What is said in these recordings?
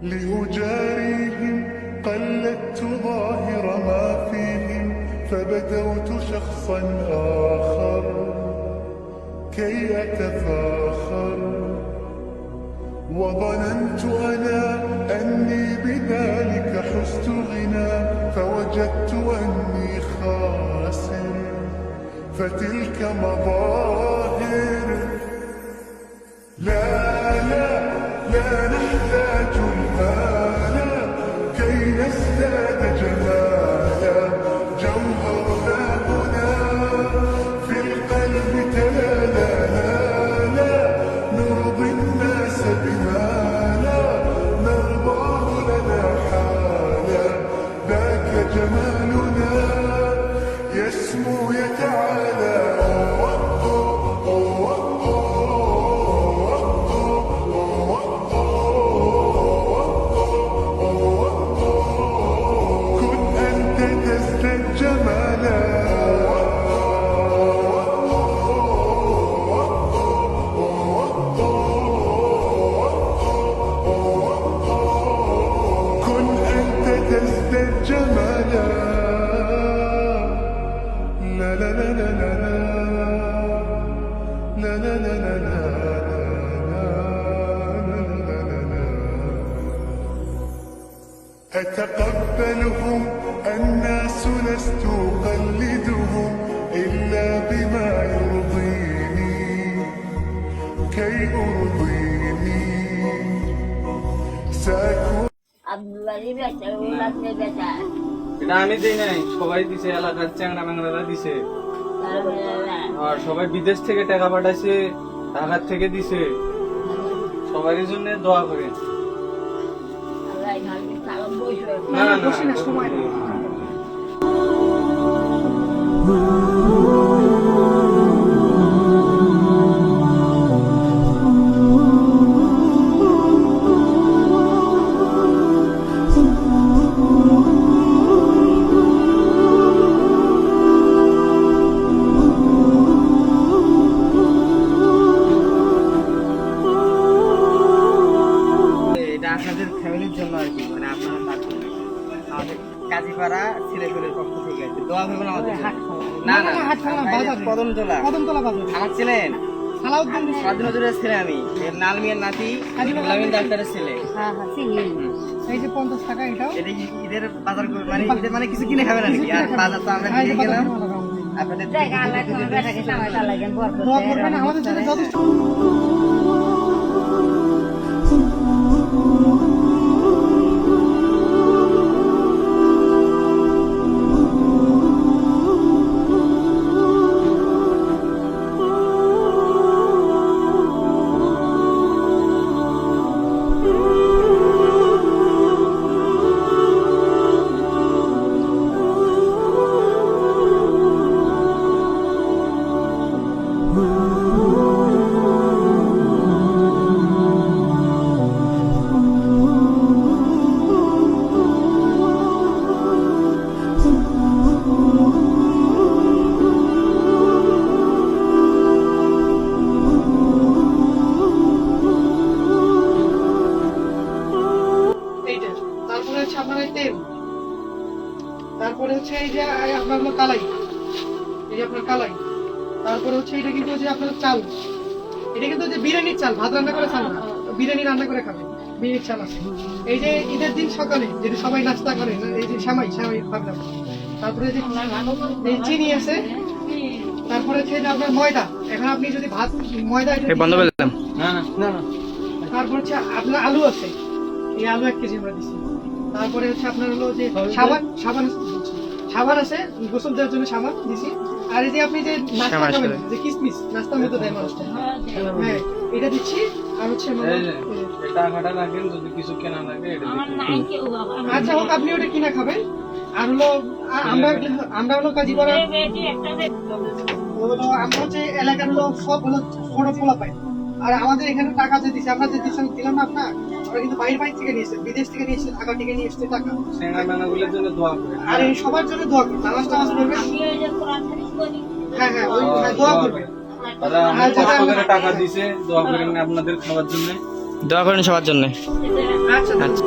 لأجاريهم قلدت ظاهر ما فيهم فبدوت شخصا آخر كي أتفاخر وظننت أنا أني بذلك حزت غنى فوجدت أني خاسر فتلك مظاهر لا لا لا نحتاج المال كي نزداد جمالا جوهرنا هنا في القلب تلالا لا نرضي الناس بما لا نرضاه لنا حالا ذاك جمالنا يسمو يتعالى كن أنت تزداد جمالا كن أنت تزداد جمالا لا لا لا لا لا لا لا لا لا لا أتقبلهم الناس لست أقلدهم إلا بما يرضيني كي أرضيني سأكون এটা আমি দিই নাই, সবাই দিছে, এলাকার চ্যাংড়া ম্যাংড়ারা দিছে। আর সবাই বিদেশ থেকে টাকা পাঠাইছে, ঢাকার থেকে দিছে। সবার জন্য দোয়া করেন। না না সময় আপনাদের ফ্যামিলির জন্য আর কি, মানে আপনারা আমাদের কাজীপাড়া ছেলেগুলোর পক্ষ থেকে আর কি দোয়া করবেন আমাদের। না না কদমতলা বাজার আমার ছিলেন সালাউদ্দিনের ছেলে, আমি নাল মিয়ার নাতি, গোলামিন ডাক্তারের ছেলে। এই যে 50 টাকা এটাও এটা ঈদের বাজার মানে ঈদের মানে কিছু কিনে খাবেন আর কি। আর বাজার তো আমরা নিয়ে গেলাম আপনাদের দোয়া করবেন আমাদের জন্য যথেষ্ট। তারপরে হচ্ছে এই যে আপনার হলো কালাই, এই যে আপনার কালাই। তারপরে হচ্ছে এটা কিন্তু যে আপনার চাল, এটা কিন্তু যে বিরিয়ানির চাল, ভাত রান্না করে চাল না, বিরিয়ানি রান্না করে খাবে, বিরিয়ানির চাল আছে। এই যে ঈদের দিন সকালে যেটা সবাই নাস্তা করে, এই যে সামাই ভাবলাম। তারপরে যে চিনি আছে, তারপরে হচ্ছে আপনার ময়দা। এখন আপনি যদি ভাত ময়দা বন্ধ করে দিলাম। না না না, তারপর হচ্ছে আপনার আলু আছে, এই আলু 1 কেজি আমরা দিচ্ছি। তারপরে হচ্ছে আপনার হলো যে সাবান আছে, গোসল দেওয়ার জন্য সাবান দিছি। আর এই যে আপনি যে নাস্তা খাবেন, যে কিসমিস নাস্তার মধ্যে দেয় মানুষটা, হ্যাঁ এটা দিচ্ছি। আর হচ্ছে টাকাটা রাখেন, যদি কিছু কেনা লাগে আচ্ছা হোক, আপনি ওটা কিনা খাবেন। আর হলো আমরা হলো কাজীপাড়া, আমরা হচ্ছে এলাকার হলো সব হলো ছোট পোলা পাই। আর আমাদের এখানে টাকা যে দিচ্ছে, আমরা যে দিলাম না আপনার, আমরা কিন্তু বাইরে থেকে নিয়েছে, বিদেশ থেকে নিয়েছে, ঢাকা থেকে নিয়ে এসছে টাকা। আর এই সবার জন্য দোয়া করবেন, নামাজ টামাজ পড়বেন। হ্যাঁ হ্যাঁ ওই দোয়া করবেন। টাকা দিছে, দোয়া করেন আপনাদের খাওয়ার জন্য। দোয়া করেন সবার জন্য। আচ্ছা আচ্ছা।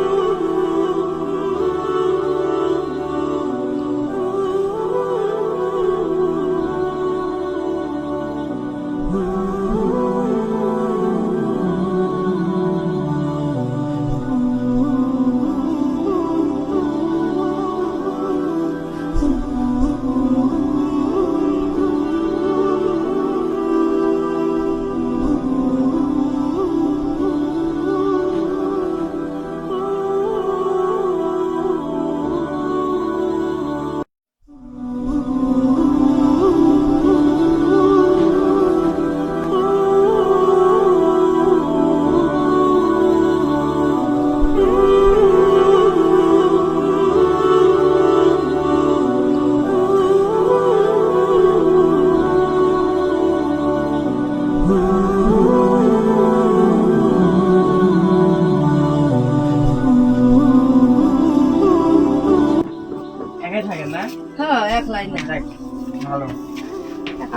একাই থাকেন না? হ্যাঁ এক লাইন যাক, ভালো।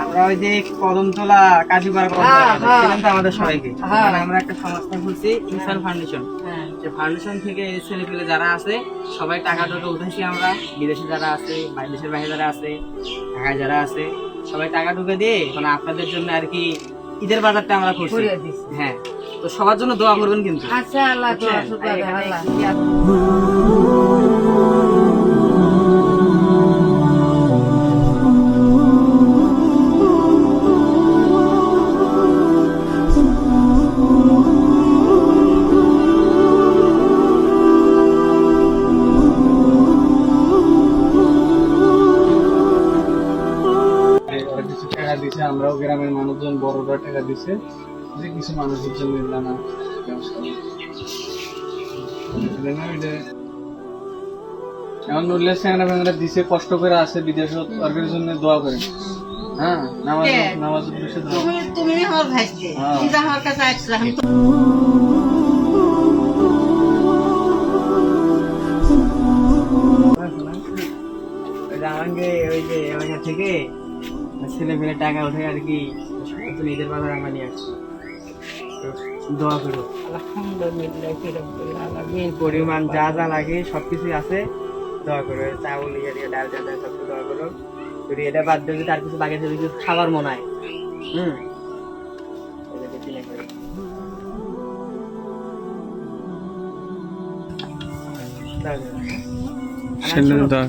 আমরা ওই যে কদমতলা কাজীপাড়া হ্যাঁ, হ্যাঁ। ছিলেন তো আমাদের সবাইকে, হ্যাঁ। মানে আমরা একটা সংস্থা খুলছি ইনসান ফাউন্ডেশন। হ্যাঁ যে ফাউন্ডেশন থেকে ছেলে পেলে যারা আছে সবাই টাকা টাকা উঠেছি আমরা, বিদেশে যারা আছে, দেশের বাইরে যারা আছে, ঢাকায় যারা আছে, সবাই টাকা ঢুকে দিয়ে মানে আপনাদের জন্য আর কি ঈদের বাজারটা আমরা করছি। করে দিছি। হ্যাঁ, তো সবার জন্য দোয়া করবেন কিন্তু। আচ্ছা আল্লাহ তো বুঝছেন? শুকর আর এখানে আল্লাহ কি আছে? ওরা কিছু টাকা দিছে, আমরাও গ্রামের মানুষজন বড়রা টাকা দিছে, যে কিছু মানুষের জন্য নানা ব্যবস্থা এখন নুরুল্লাহ স্যাংরা ব্যাংরা দিছে, কষ্ট করে আছে বিদেশে, ওদের জন্য দোয়া করে। হ্যাঁ, নামাজ উদ্দেশ্যে দোয়া। তুমি আমার ভাইকে হ্যাঁ। তুমি আমার কাছে আসছিলাম ওই যে আমাকে ওই যে এলাকা থেকে ছেলে পেলে টাকা উঠে আর কি নিজের বাজার আমরা নিয়ে আসছি। তো দোয়া করো, আলহামদুলিল্লাহ রাব্বিল আলামিন। পরিমাণ যা যা লাগে সবকিছুই আছে, দোয়া করো। চাউল ইয়ে ডাল ডাল সবকিছু দোয়া করো। যদি এটা বাদ দিয়ে যদি আর কিছু বাকি থাকে, কিছু খাবার মনে হয় এটা বেশি না করে। দাও, দাও।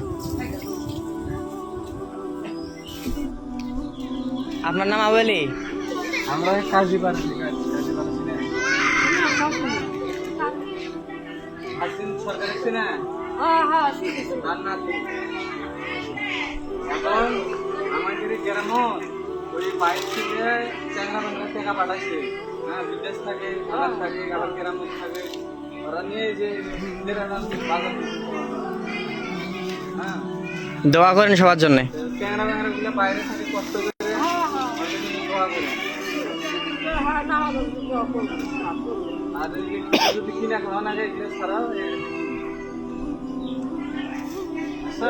আপনার নাম আবুলি? আমরা কাজীপাড়া থেকে আসছি, কাজীপাড়া চিনেন? হাসিন সরকার আছে না? জান্নাতি। এখন আমাদের এই গ্রামত ওই বাইরে থেকে চ্যাংড়া বাংলা টাকা পাঠাইছে। হ্যাঁ, বিদেশ থাকে, আবার থাকে, আবার গ্রামত থাকে। ওরা নিয়ে এই যে ঈদের বাজার দিচ্ছে। হ্যাঁ, দোয়া করেন সবার জন্য। চ্যাংড়া বাংলা গুলো বাইরে থাকে, কষ্ট করে ওদের নিয়ে দোয়া করে। আর এই যে যদি কিনা খাওয়া না যায়, এগুলো ছাড়াও আচ্ছা